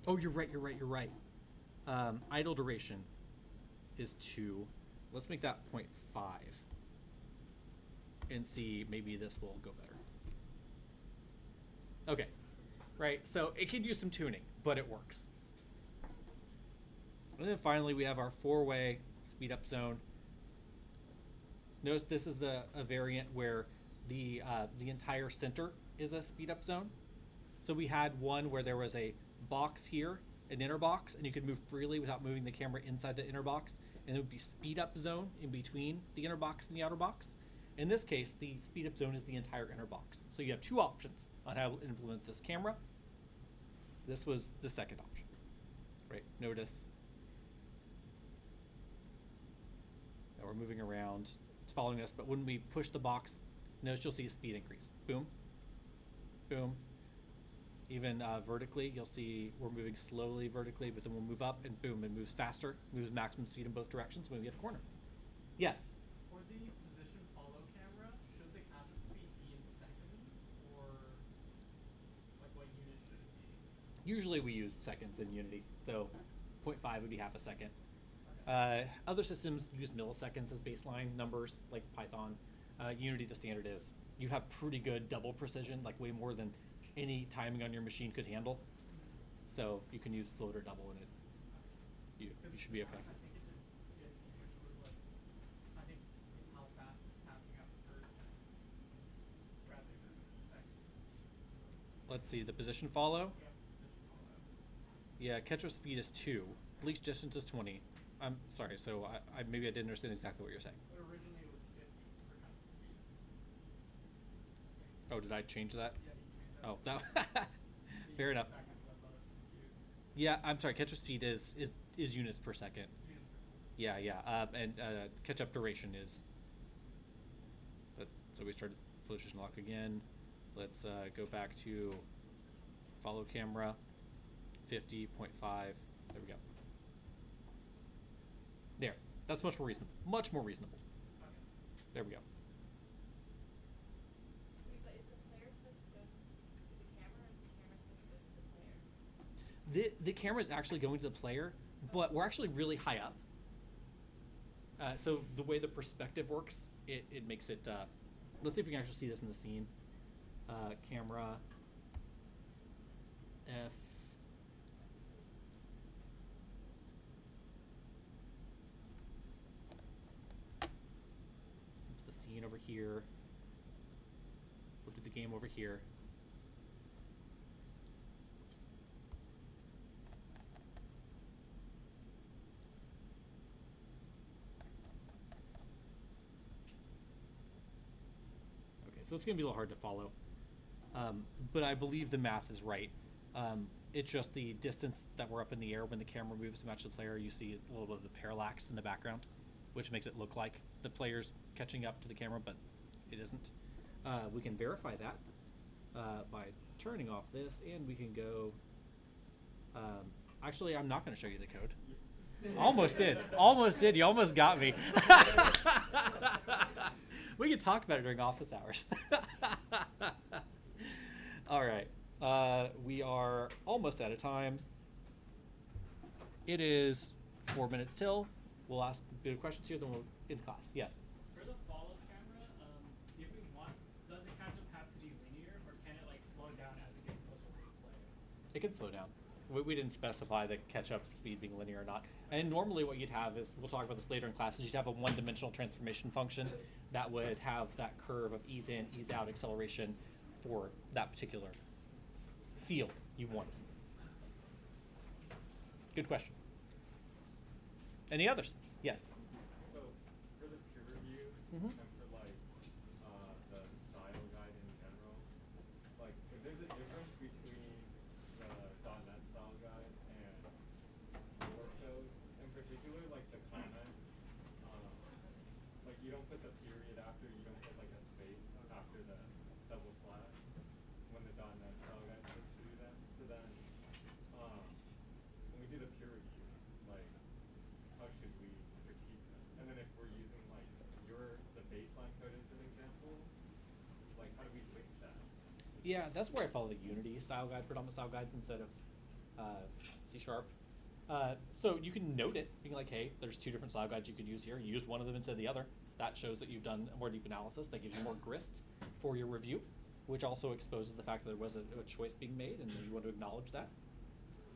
Oh, you're right. Idle duration is 2. Let's make that 0.5 and see, maybe this will go better. Okay, right, so it could use some tuning, but it works. And then finally we have our 4-way speed up zone. Notice this is a variant where the entire center is a speed up zone. So we had one where there was a box here, an inner box, and you could move freely without moving the camera inside the inner box, and it would be speed up zone in between the inner box and the outer box. In this case, the speed up zone is the entire inner box. So you have two options on how to implement this camera. This was the second option, right? Notice that we're moving around. It's following us, but when we push the box, notice you'll see a speed increase. Boom, boom. Even vertically, you'll see we're moving slowly vertically, but then we'll move up and boom, it moves faster, moves maximum speed in both directions when we get a corner. Yes? For the position follow camera, should the catch-up speed be in seconds, or like what unit should it be? Usually we use seconds in Unity, so 0.5 would be half a second. Okay. Other systems use milliseconds as baseline numbers, like Python. Unity, the standard is you have pretty good double precision, like way more than any timing on your machine could handle. So you can use float or double, and you should be okay. I think it did 50, which was like, I think it's how fast it's catching up per second, rather than seconds. Let's see, the position follow. Yeah, position follow. Yeah, catch-up speed is 2. Bleach distance is 20. I'm sorry, so I maybe I didn't understand exactly what you're saying. But originally it was 50 for catch-up speed. Oh, did I change that? Yeah, you changed that. Oh, that You fair said enough. Seconds, that's why I was confused. Yeah, I'm sorry. Catch-up speed is units per second. Units per second. Yeah, yeah. And catch-up duration is. So we started position lock again. Let's go back to follow camera. 50.5. There we go. There. That's much more reasonable. Much more reasonable. Okay. There we go. Wait, but is the player supposed to go to the camera, or is the camera supposed to go to the player? The camera is actually going to the player, but we're actually really high up. So the way the perspective works, it makes it. Let's see if we can actually see this in the scene. Camera. F. Put the scene over here. We'll do the game over here. Okay, so it's going to be a little hard to follow. But I believe the math is right. It's just the distance that we're up in the air when the camera moves to match the player. You see a little bit of the parallax in the background, which makes it look like the player's catching up to the camera, but it isn't. We can verify that by turning off this, and we can go... actually, I'm not going to show you the code. Almost did. Almost did. You almost got me. We can talk about it during office hours. All right. We are almost out of time. It is 4 minutes till. We'll ask a bit of questions here, then we'll in class. Yes? For the follow camera, do we want, does the catch-up have to be linear, or can it like slow down as it gets closer to the player? It can slow down. We didn't specify the catch-up speed being linear or not. And normally what you'd have is, we'll talk about this later in class, is you'd have a one-dimensional transformation function that would have that curve of ease in, ease out acceleration for that particular field you wanted. Good question. Any others? Yes. So for the peer review, Mhm. and for like the style guide in general, like if there's a difference between the .NET style guide and your code, in particular, like the comments, like you don't put the period after, you don't put like a space after the double slash when the .NET style guide supposed to do that. So then when we do the peer review, like how should we critique them? And then if we're using like the baseline code as an example, like how do we link that? Yeah, that's where I follow the Unity style guide, predominant style guides instead of C#. So you can note it, being like, hey, there's two different style guides you could use here. You used one of them instead of the other. That shows that you've done a more deep analysis. That gives you more grist for your review, which also exposes the fact that there was a choice being made and you want to acknowledge that.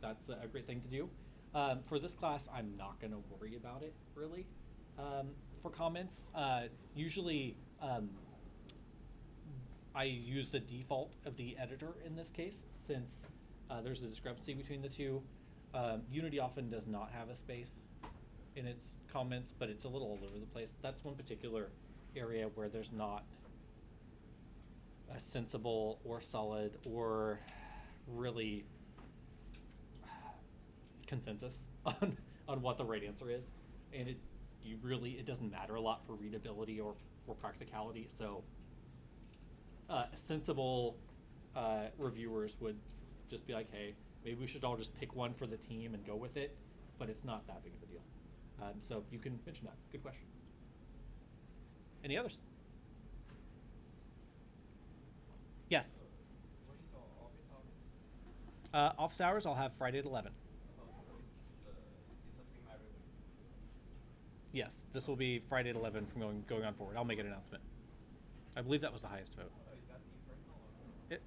That's a great thing to do. For this class, I'm not going to worry about it, really. For comments, usually I use the default of the editor in this case, since there's a discrepancy between the two. Unity often does not have a space in its comments, but it's a little all over the place. That's one particular area where there's not a sensible or solid or really consensus on what the right answer is, and it doesn't matter a lot for readability or practicality. So sensible reviewers would just be like, hey, maybe we should all just pick one for the team and go with it, but it's not that big of a deal. So you can mention that. Good question. Any others? Yes. What is your office hours? Office hours I'll have Friday at 11. Oh, so it's a thing every week. Yes, this will be Friday at 11 from going on forward. I'll make an announcement. I believe that was the highest vote. That's in person or?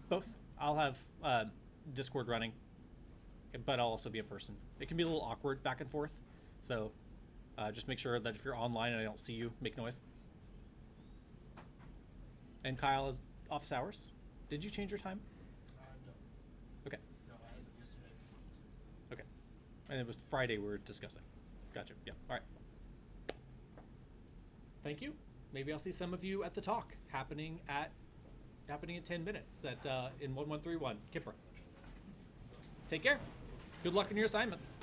Both. I'll have Discord running, but I'll also be in person. It can be a little awkward back and forth, so just make sure that if you're online and I don't see you, make noise. And Kyle, is office hours? Did you change your time? No. Okay. No, I had it yesterday. Okay. And it was Friday we were discussing. Gotcha. Yeah. All right. Thank you. Maybe I'll see some of you at the talk happening in 10 minutes at in 1131 Kipper. Take care. Good luck in your assignments.